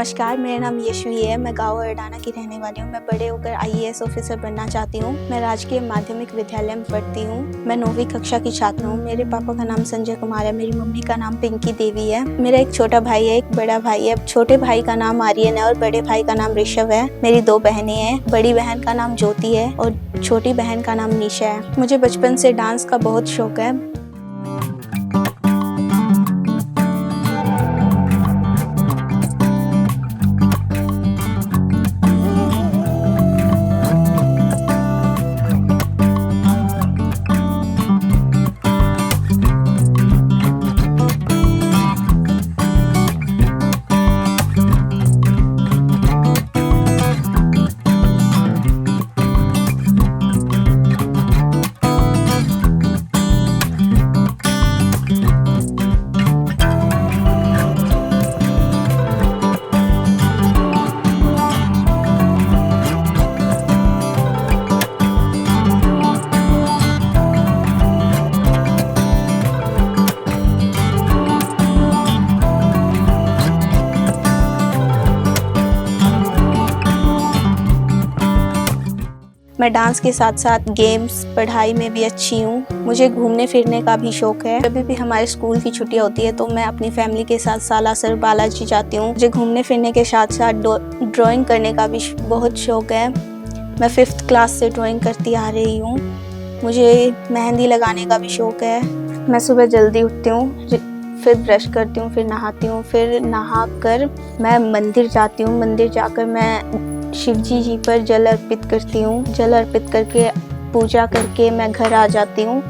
नमस्कार, मेरा नाम यशवी है। मैं गाँव अडाना की रहने वाली हूँ। मैं बड़े होकर आईएएस ऑफिसर बनना चाहती हूँ। मैं राजकीय माध्यमिक विद्यालय में पढ़ती हूँ। मैं 9वीं कक्षा की छात्र हूँ। मेरे पापा का नाम संजय कुमार है। मेरी मम्मी का नाम पिंकी देवी है। मेरा एक छोटा भाई है, एक बड़ा भाई है। छोटे भाई का नाम आर्यन है और बड़े भाई का नाम ऋषभ है। मेरी 2 बहनें हैं। बड़ी बहन का नाम ज्योति है और छोटी बहन का नाम निशा है। मुझे बचपन से डांस का बहुत शौक है। मैं डांस के साथ साथ गेम्स, पढ़ाई में भी अच्छी हूँ। मुझे घूमने फिरने का भी शौक है। कभी भी हमारे स्कूल की छुट्टियाँ होती है तो मैं अपनी फैमिली के साथ सालासर बालाजी जाती हूँ। मुझे घूमने फिरने के साथ साथ ड्राइंग करने का भी बहुत शौक है। मैं 5th क्लास से ड्राइंग करती आ रही हूँ। मुझे मेहंदी लगाने का भी शौक है। मैं सुबह जल्दी उठती हूँ, फिर ब्रश करती हूँ, फिर नहाती हूँ, फिर नहाकर मैं मंदिर जाती हूँ। मंदिर जाकर मैं शिव जी पर जल अर्पित करती हूँ। जल अर्पित करके पूजा करके मैं घर आ जाती हूँ।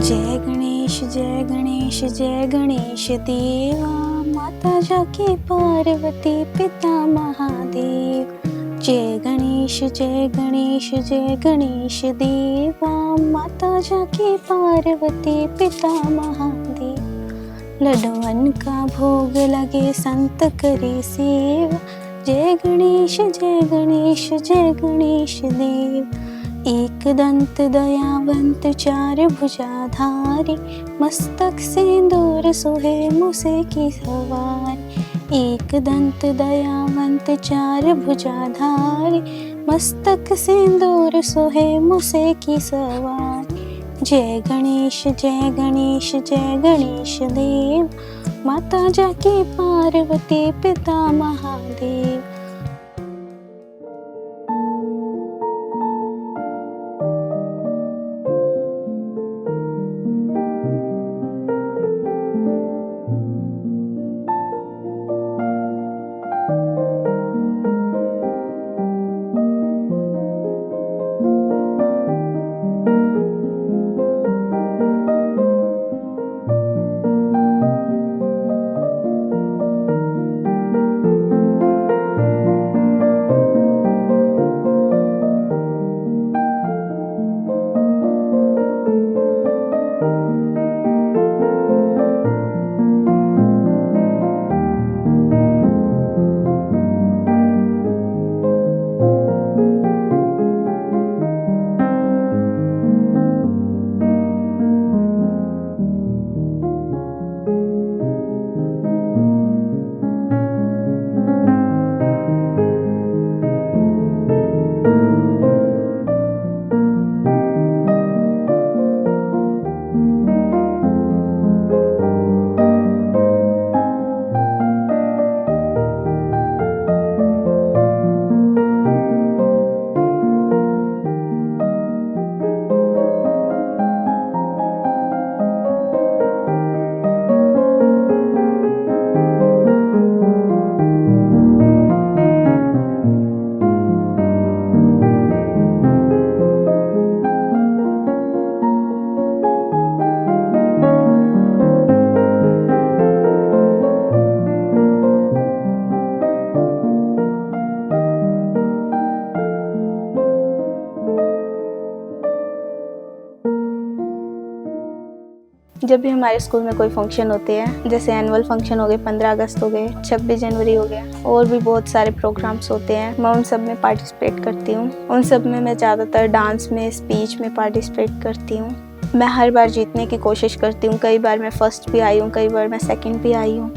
जय गणेश जय गणेश जय गणेश देवा, माता जाके पार्वती पिता महादेव। जय गणेश जय गणेश जय गणेश देवा, माता जाके पार्वती पिता महादेव। लड्डुअन का भोग लगे संत करे सेवा। जय गणेश जय गणेश जय गणेश देव। एक दंत दयावंत 4 भुजाधारी, मस्तक सिंदूर सोहे मुसे की सवार। एक दंत दयावंत 4 भुजाधारी, मस्तक सिंदूर सोहे मुसे की सवार। जय गणेश जय गणेश जय गणेश देव, माता जाके पार्वती पिता महादेव। जब भी हमारे स्कूल में कोई फंक्शन होते हैं, जैसे एनुअल फंक्शन हो गए, 15 अगस्त हो गए, 26 जनवरी हो गया, और भी बहुत सारे प्रोग्राम्स होते हैं, मैं उन सब में पार्टिसिपेट करती हूँ। उन सब में मैं ज़्यादातर डांस में, स्पीच में पार्टिसिपेट करती हूँ। मैं हर बार जीतने की कोशिश करती हूँ। कई बार मैं फर्स्ट भी आई हूँ, कई बार मैं सेकंड भी आई हूँ।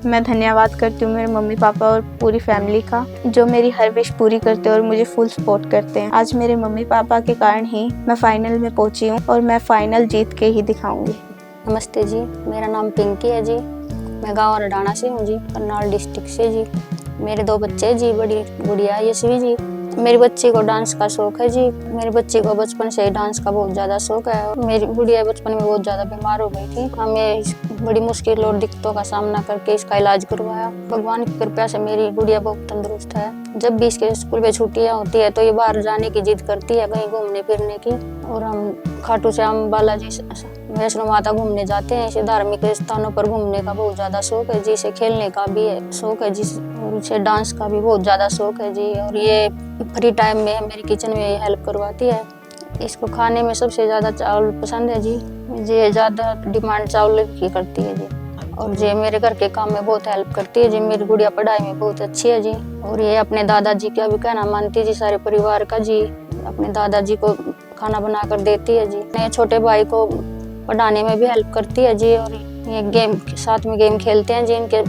मैं धन्यवाद करती हूँ मेरे मम्मी पापा और पूरी फैमिली का, जो मेरी हर विश पूरी करते हैं और मुझे फुल सपोर्ट करते हैं। आज मेरे मम्मी पापा के कारण ही मैं फाइनल में पहुंची हूँ और मैं फाइनल जीत के ही दिखाऊंगी। नमस्ते जी, मेरा नाम पिंकी है जी। मैं गाँव रडाना से हूँ जी, करनाल डिस्ट्रिक्ट से जी। मेरे 2 बच्चे जी, बड़ी गुड़िया यशवी जी। मेरी बच्ची को डांस का शौक है जी। मेरी बच्ची को बचपन से ही डांस का बहुत ज़्यादा शौक है। मेरी गुड़िया बचपन में बहुत ज़्यादा बीमार हो गई थी। हमें बड़ी मुश्किल और दिक्कतों का सामना करके इसका इलाज करवाया। भगवान की कृपा से मेरी गुड़िया बहुत तंदुरुस्त है। जब भी इसके स्कूल में छुट्टियाँ होती है तो ये बाहर जाने की जिद करती है, कहीं घूमने फिरने की। और हम खाटू श्याम, बालाजी, वैष्णो माता घूमने जाते हैं। इसे धार्मिक स्थानों पर घूमने का बहुत ज़्यादा शौक है जी। इसे खेलने का भी शौक है जी, और इसे डांस का भी बहुत ज़्यादा शौक है जी। और ये फ्री टाइम में मेरी किचन में हेल्प करवाती है। इसको खाने में सबसे ज़्यादा चावल पसंद है जी। ये ज़्यादा डिमांड चावल की करती है जी। और ये मेरे घर के काम में बहुत हेल्प करती है जी। मेरी गुड़िया पढ़ाई में बहुत अच्छी है जी। और ये अपने दादाजी का भी कहना मानती है जी, सारे परिवार का जी। अपने दादाजी को खाना बना कर देती है जी। अपने छोटे भाई को पढ़ाने में भी हेल्प करती है जी। और ये गेम साथ में गेम खेलते हैं जी। इनके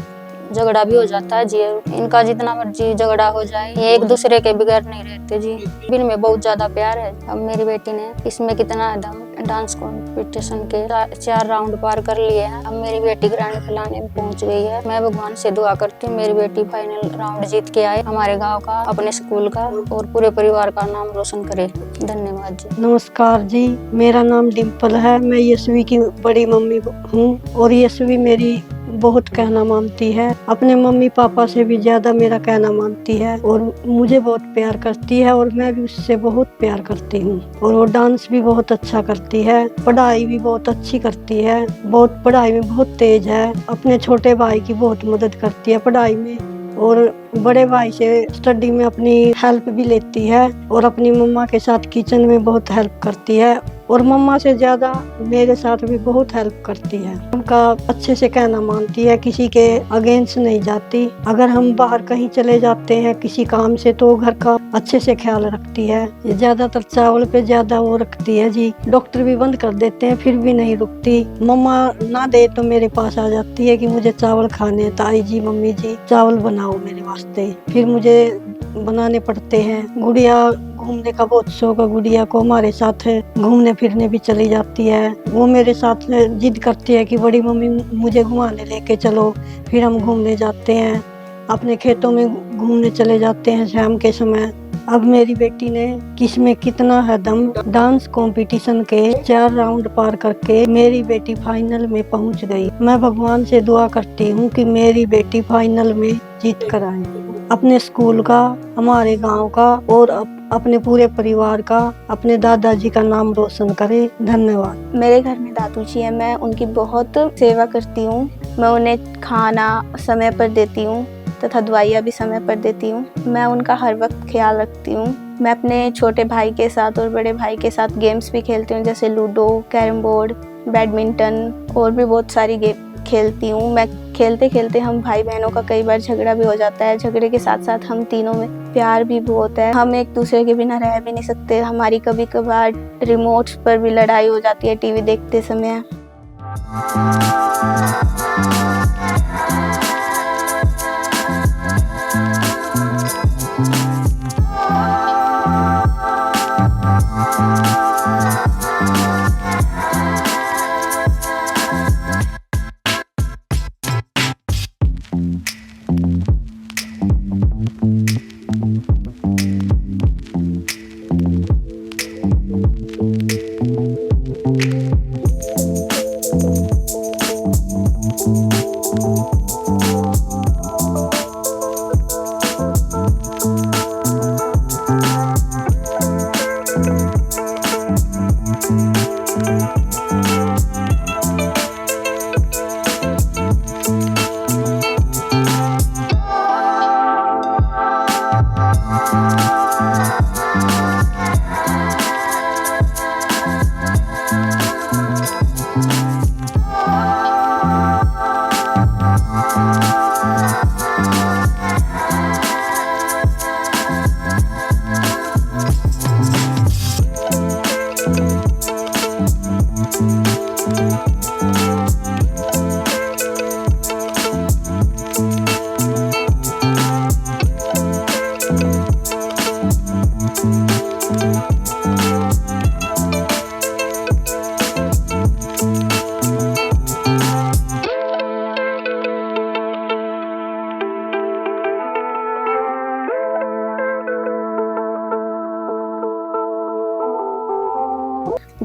झगड़ा भी हो जाता है जी। इनका जितना मर्जी झगड़ा हो जाए, ये एक दूसरे के बगैर नहीं रहते जी। इनमें बहुत ज्यादा प्यार है। अब मेरी बेटी ने इसमें कितना दम, डांस कंपटीशन के 4 राउंड पार कर लिए हैं। अब मेरी बेटी ग्रैंड फिनाले में पहुंच गई है। मैं भगवान से दुआ करती हूँ मेरी बेटी फाइनल राउंड जीत के आए, हमारे गाँव का, अपने स्कूल का और पूरे परिवार का नाम रोशन करे। धन्यवाद जी। नमस्कार जी, मेरा नाम डिम्पल है। मैं यशवी की बड़ी मम्मी हूँ और यशवी मेरी बहुत कहना मानती है। अपने मम्मी पापा से भी ज्यादा मेरा कहना मानती है और मुझे बहुत प्यार करती है और मैं भी उससे बहुत प्यार करती हूँ। और वो डांस भी बहुत अच्छा करती है, पढ़ाई भी बहुत अच्छी करती है, बहुत पढ़ाई में बहुत तेज है। अपने छोटे भाई की बहुत मदद करती है पढ़ाई में और बड़े भाई से स्टडी में अपनी हेल्प भी लेती है और अपनी मम्मा के साथ किचन में बहुत हेल्प करती है और मम्मा से ज्यादा मेरे साथ भी बहुत हेल्प करती है। उनका अच्छे से कहना मानती है, किसी के अगेंस्ट नहीं जाती। अगर हम बाहर कहीं चले जाते हैं किसी काम से तो घर का अच्छे से ख्याल रखती है। ज्यादातर चावल पे ज्यादा वो रखती है जी। डॉक्टर भी बंद कर देते हैं फिर भी नहीं रुकती। मम्मा ना दे तो मेरे पास आ जाती है कि मुझे चावल खाने, ताई जी, मम्मी जी चावल बनाओ मेरे वास्ते, फिर मुझे बनाने पड़ते हैं। गुड़िया घूमने का बहुत शौक है, गुड़िया को हमारे साथ घूमने फिरने भी चली जाती है। वो मेरे साथ जिद करती है कि बड़ी मम्मी मुझे घुमाने लेके चलो, फिर हम घूमने जाते हैं। अपने खेतों में घूमने चले जाते हैं शाम के समय। अब मेरी बेटी ने किसमें कितना है दम, डांस कंपटीशन के 4 राउंड पार करके मेरी बेटी फाइनल में पहुंच गई। मैं भगवान से दुआ करती हूँ कि मेरी बेटी फाइनल में जीत कर आए, अपने स्कूल का, हमारे गांव का और अपने पूरे परिवार का, अपने दादाजी का नाम रोशन करे। धन्यवाद। मेरे घर में दादू जी है, मैं उनकी बहुत सेवा करती हूँ। मैं उन्हें खाना समय पर देती हूँ तथा दवाइयाँ भी समय पर देती हूँ। मैं उनका हर वक्त ख्याल रखती हूँ। मैं अपने छोटे भाई के साथ और बड़े भाई के साथ गेम्स भी खेलती हूँ, जैसे लूडो, कैरम बोर्ड, बैडमिंटन और भी बहुत सारी गेम खेलती हूँ। मैं खेलते खेलते हम भाई बहनों का कई बार झगड़ा भी हो जाता है। झगड़े के साथ साथ हम तीनों में प्यार भी बहुत है। हम एक दूसरे के बिना रह भी नहीं सकते। हमारी कभी कभार रिमोट्स पर भी लड़ाई हो जाती है टीवी देखते समय।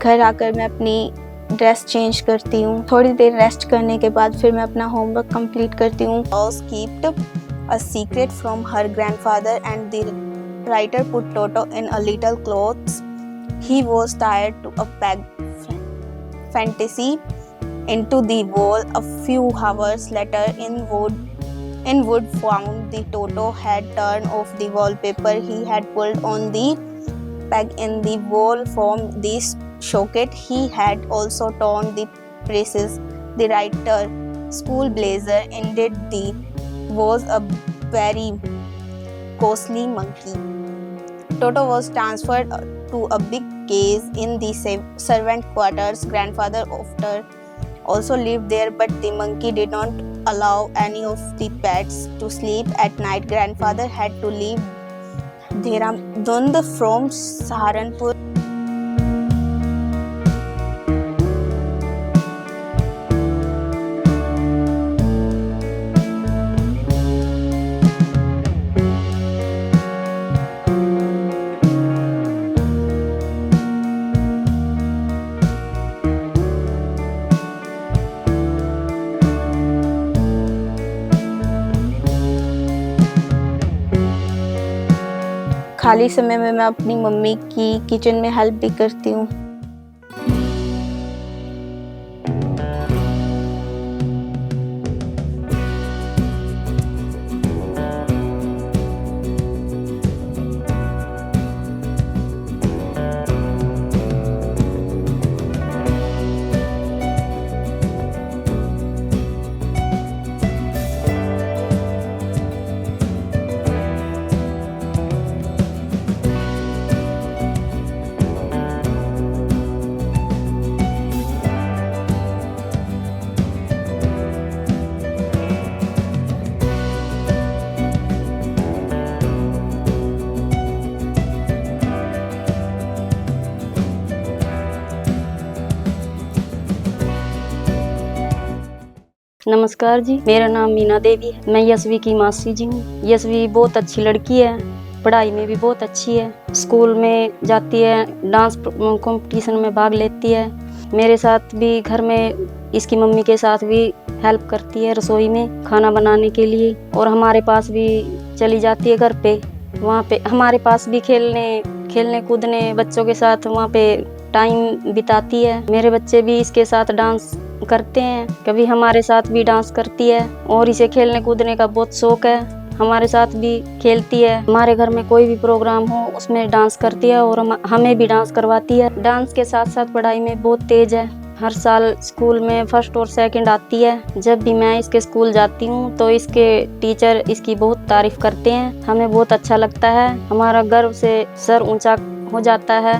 घर आकर मैं अपनी ड्रेस चेंज करती हूँ। थोड़ी देर रेस्ट करने के बाद फिर मैं अपना होमवर्क कंप्लीट करती हूँ। Rose kept a secret from her grandfather and the writer put Toto in a little clothes. He was tied to a peg fantasy into the wall. A few hours later, in wood found the Toto had turned off the wallpaper he had pulled on the peg in the wall from this socket. He had also torn the braces. The writer school blazer indeed was a very costly monkey. Toto was transferred to a big cage in the servant quarters. Grandfather also lived there, but the monkey did not allow any of the pets to sleep at night. Grandfather had to leave Dehradun from Saharanpur. खाली समय में मैं अपनी mummy की kitchen में help भी करती हूँ। नमस्कार जी, मेरा नाम मीना देवी है। मैं यशवी की मासी जी हूँ। यशवी बहुत अच्छी लड़की है, पढ़ाई में भी बहुत अच्छी है। स्कूल में जाती है, डांस कंपटीशन में भाग लेती है। मेरे साथ भी घर में इसकी मम्मी के साथ भी हेल्प करती है रसोई में खाना बनाने के लिए। और हमारे पास भी चली जाती है घर पे। वहाँ पे हमारे पास भी खेलने कूदने बच्चों के साथ वहाँ पे टाइम बिताती है। मेरे बच्चे भी इसके साथ डांस करते हैं, कभी हमारे साथ भी डांस करती है। और इसे खेलने कूदने का बहुत शौक है। हमारे साथ भी खेलती है। हमारे घर में कोई भी प्रोग्राम हो उसमें डांस करती है और हमें भी डांस करवाती है। डांस के साथ साथ पढ़ाई में बहुत तेज है। हर साल स्कूल में फर्स्ट और सेकंड आती है। जब भी मैं इसके स्कूल जाती हूँ तो इसके टीचर इसकी बहुत तारीफ करते हैं। हमें बहुत अच्छा लगता है। हमारा गर्व से सर ऊंचा हो जाता है।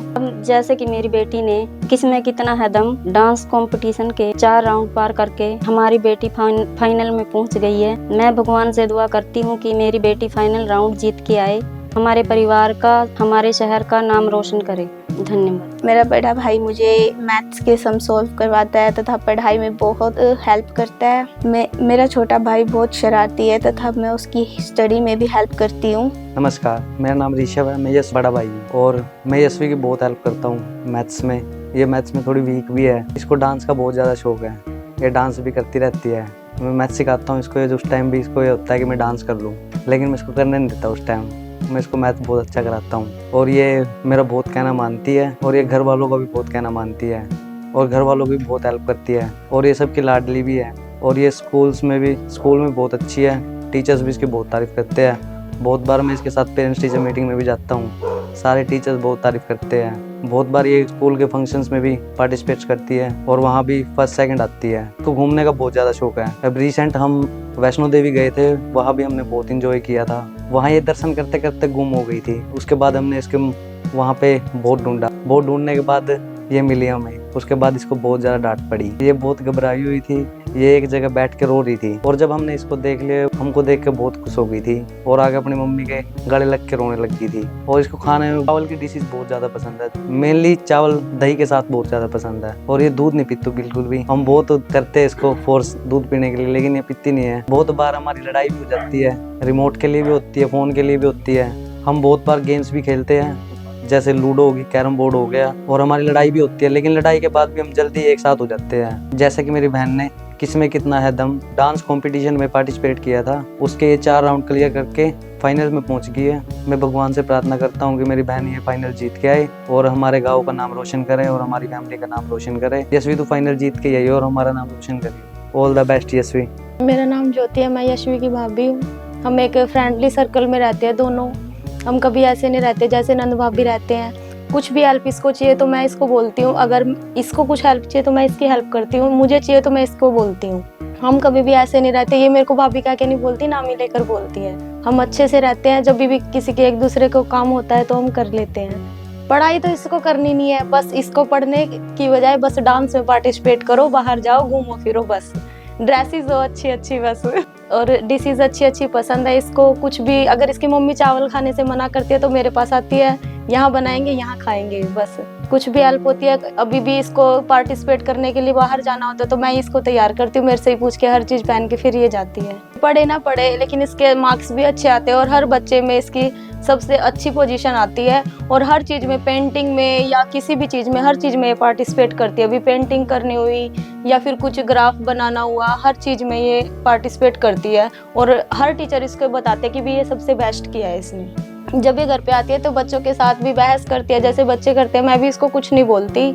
जैसे कि मेरी बेटी ने किसमें कितना है दम डांस कंपटीशन के 4 राउंड पार करके हमारी बेटी फाइनल में पहुंच गई है। मैं भगवान से दुआ करती हूँ कि मेरी बेटी फाइनल राउंड जीत के आए, हमारे परिवार का, हमारे शहर का नाम रोशन करे। धन्यवाद। मेरा बड़ा भाई मुझे मैथ्स के सम सॉल्व करवाता है तथा पढ़ाई में बहुत हेल्प करता है। मेरा छोटा भाई बहुत शरारती है तथा मैं उसकी स्टडी में भी हेल्प करती हूँ। नमस्कार, मेरा नाम ऋषभ है। मैं यश बड़ा भाई हूँ और मैं यशवी की बहुत हेल्प करता हूँ मैथ्स में। ये मैथ्स में थोड़ी वीक भी है। इसको डांस का बहुत ज़्यादा शौक है। ये डांस भी करती रहती है। मैं मैथ्स सिखाता हूँ इसको। उस टाइम भी इसको ये होता है कि मैं डांस कर लूँ, लेकिन मैं इसको करने नहीं देता। उस टाइम मैं इसको मैथ बहुत अच्छा कराता हूँ और ये मेरा बहुत कहना मानती है और ये घर वालों का भी बहुत कहना मानती है और घर वालों की भी बहुत हेल्प करती है और ये सबकी लाडली भी है। और ये स्कूल में बहुत अच्छी है। टीचर्स भी इसकी बहुत तारीफ़ करते हैं। बहुत बार मैं इसके साथ पेरेंट्स टीचर मीटिंग में भी जाता हूँ। सारे टीचर्स बहुत तारीफ़ करते हैं। बहुत बार ये स्कूल के फंक्शंस में भी पार्टिसिपेट करती है और वहाँ भी फर्स्ट सेकंड आती है। तो घूमने का बहुत ज़्यादा शौक है। अब रिसेंट हम वैष्णो देवी गए थे, वहाँ भी हमने बहुत इंजॉय किया था। वहाँ ये दर्शन करते करते गुम हो गई थी। उसके बाद हमने इसके वहाँ पे बहुत ढूंढा। बहुत ढूंढने के बाद ये मिली हमें। उसके बाद इसको बहुत ज़्यादा डांट पड़ी। ये बहुत घबराई हुई थी। ये एक जगह बैठ के रो रही थी और जब हमने इसको देख लिया, हमको देख के बहुत खुश हो गई थी और आगे अपनी मम्मी के गले लग के रोने लग गई थी। और इसको खाने में चावल की डिशेज बहुत ज़्यादा पसंद है। मेनली चावल दही के साथ बहुत ज़्यादा पसंद है। और ये दूध नहीं पीती बिल्कुल भी। हम बहुत करते हैं इसको फोर्स दूध पीने के लिए, लेकिन ये पीती नहीं है। बहुत बार हमारी लड़ाई भी हो जाती है। रिमोट के लिए भी होती है, फ़ोन के लिए भी होती है। हम बहुत बार गेम्स भी खेलते हैं, जैसे लूडो होगी, कैरम बोर्ड हो गया, और हमारी लड़ाई भी होती है। लेकिन लड़ाई के बाद भी हम जल्दी एक साथ हो जाते हैं। जैसे कि मेरी बहन ने किसमें कितना है दम डांस कंपटीशन में पार्टिसिपेट किया था। उसके ये 4 राउंड क्लियर करके फाइनल में पहुंच गई है। मैं भगवान से प्रार्थना करता हूं कि मेरी बहन ये फाइनल जीत के आए और हमारे गांव का नाम रोशन करे और हमारी फैमिली का नाम रोशन करे। यशवी तो फाइनल जीत के आई और हमारा नाम रोशन करे। All the best Yashvi. मेरा नाम ज्योति है। मैं यशवी की भाभी हूँ। हम एक फ्रेंडली सर्कल में रहते हैं दोनों। हम कभी ऐसे नहीं रहते जैसे नंद भाभी रहते हैं। कुछ भी हेल्प इसको चाहिए तो मैं इसको बोलती हूँ। अगर इसको कुछ हेल्प चाहिए तो मैं इसकी हेल्प करती हूँ। मुझे चाहिए तो मैं इसको बोलती हूँ। हम कभी भी ऐसे नहीं रहते। ये मेरे को भाभी कह के नहीं बोलती, नाम ही लेकर बोलती है। हम अच्छे से रहते हैं। जब भी किसी के एक दूसरे को काम होता है तो हम कर लेते हैं। पढ़ाई तो इसको करनी नहीं है। बस इसको पढ़ने की बजाय बस डांस में पार्टिसिपेट करो, बाहर जाओ, घूमो फिरो, बस ड्रेसेस हो अच्छी अच्छी बस, और डिशेज अच्छी अच्छी पसंद है इसको। कुछ भी अगर इसकी मम्मी चावल खाने से मना करती है तो मेरे पास आती है, यहाँ बनाएंगे, यहाँ खाएंगे। बस कुछ भी हेल्प होती है। अभी भी इसको पार्टिसिपेट करने के लिए बाहर जाना होता है तो मैं इसको तैयार करती हूँ। मेरे से ही पूछ के हर चीज़ पहन के फिर ये जाती है। पढ़े ना पढ़े लेकिन इसके मार्क्स भी अच्छे आते हैं और हर बच्चे में इसकी सबसे अच्छी पोजीशन आती है। और हर चीज़ में, पेंटिंग में या किसी भी चीज़ में, हर चीज़ में ये पार्टिसिपेट करती है। अभी पेंटिंग करनी हुई या फिर कुछ ग्राफ बनाना हुआ, हर चीज़ में ये पार्टिसिपेट करती है। और हर टीचर इसको बताते हैं कि भी ये सबसे बेस्ट किया है इसने। जब ये घर पे आती है तो बच्चों के साथ भी बहस करती है, जैसे बच्चे करते हैं। मैं भी इसको कुछ नहीं बोलती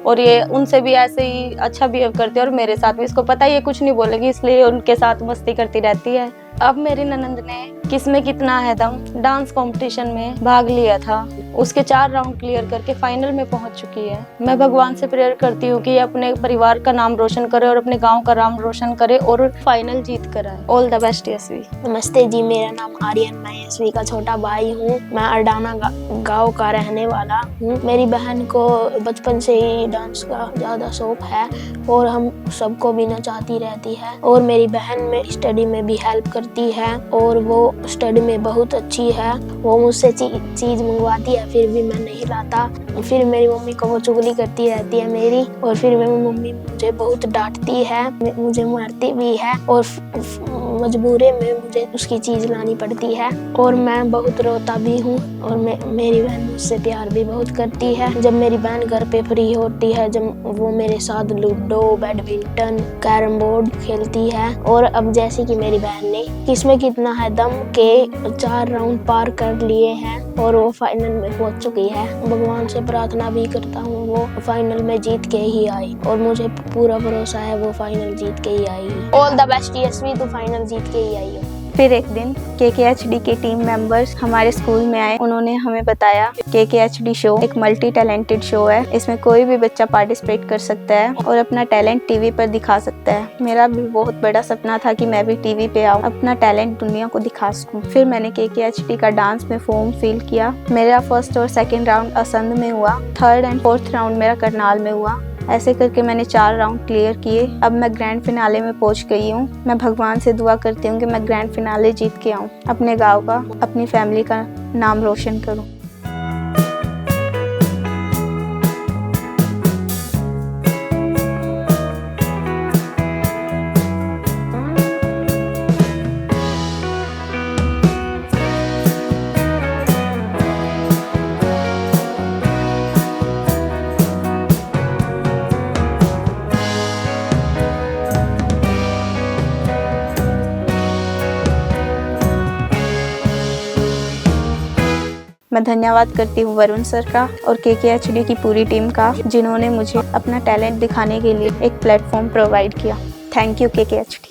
और ये उनसे भी ऐसे ही अच्छा बिहेव करती है। और मेरे साथ भी, इसको पता है ये कुछ नहीं बोलेगी, इसलिए उनके साथ मस्ती करती रहती है। अब मेरी ननंद ने किसमें कितना है दम डांस कंपटीशन में भाग लिया था। उसके 4 राउंड क्लियर करके फाइनल में पहुंच चुकी है। मैं भगवान से प्रेयर करती हूँ कि ये अपने परिवार का नाम रोशन करे और अपने गांव का नाम रोशन करे और फाइनल जीत कर आए। All the best Yashvi. नमस्ते जी, मेरा नाम आर्यन। मैं यशवी का छोटा भाई हूँ। मैं अडाना गांव का रहने वाला हूँ। मेरी बहन को बचपन से ही डांस का ज़्यादा शौक है और हम सबको भी नचाती रहती है। और मेरी बहन में स्टडी में भी हेल्प करती है और वो स्टडी में बहुत अच्छी है। वो मुझसे चीज़ मंगवाती है, फिर भी मैं नहीं लाता। फिर मेरी मम्मी को वो चुगली करती रहती है मेरी, और फिर मेरी मम्मी मुझे बहुत डांटती है, मुझे मारती भी है और मजबूरी में मुझे उसकी चीज़ लानी पड़ती है। और मैं बहुत रोता भी हूँ और मेरी बहन मुझसे प्यार भी बहुत करती है। जब मेरी बहन घर पे फ्री होती है, जब वो मेरे साथ लूडो, बैडमिंटन, कैरम बोर्ड खेलती है। और अब जैसे कि मेरी बहन ने किसमें कितना है दम के 4 राउंड पार कर लिए हैं और वो फाइनल में पहुंच चुकी है। भगवान से प्रार्थना भी करता हूँ वो फाइनल में जीत के ही आई और मुझे पूरा भरोसा है वो फाइनल जीत के ही आएगी। ऑल द बेस्ट यशवी, तू फाइनल जीत के ही आई हो। फिर एक दिन KKHD की टीम मेंबर्स हमारे स्कूल में आए। उन्होंने हमें बताया KKHD शो एक मल्टी टैलेंटेड शो है, इसमें कोई भी बच्चा पार्टिसिपेट कर सकता है और अपना टैलेंट टीवी पर दिखा सकता है। मेरा भी बहुत बड़ा सपना था कि मैं भी टीवी पे आऊँ, अपना टैलेंट दुनिया को दिखा सकूँ। फिर मैंने KKHD का डांस में फॉर्म फिल किया। मेरा फर्स्ट और सेकेंड राउंड असंध में हुआ, थर्ड एंड फोर्थ राउंड मेरा करनाल में हुआ। ऐसे करके मैंने 4 राउंड क्लियर किए। अब मैं ग्रैंड फिनाले में पहुंच गई हूँ। मैं भगवान से दुआ करती हूँ कि मैं ग्रैंड फिनाले जीत के आऊँ, अपने गांव का, अपनी फैमिली का नाम रोशन करूँ। मैं धन्यवाद करती हूँ वरुण सर का और KKHD की पूरी टीम का, जिन्होंने मुझे अपना टैलेंट दिखाने के लिए एक प्लेटफॉर्म प्रोवाइड किया। Thank you KKHD।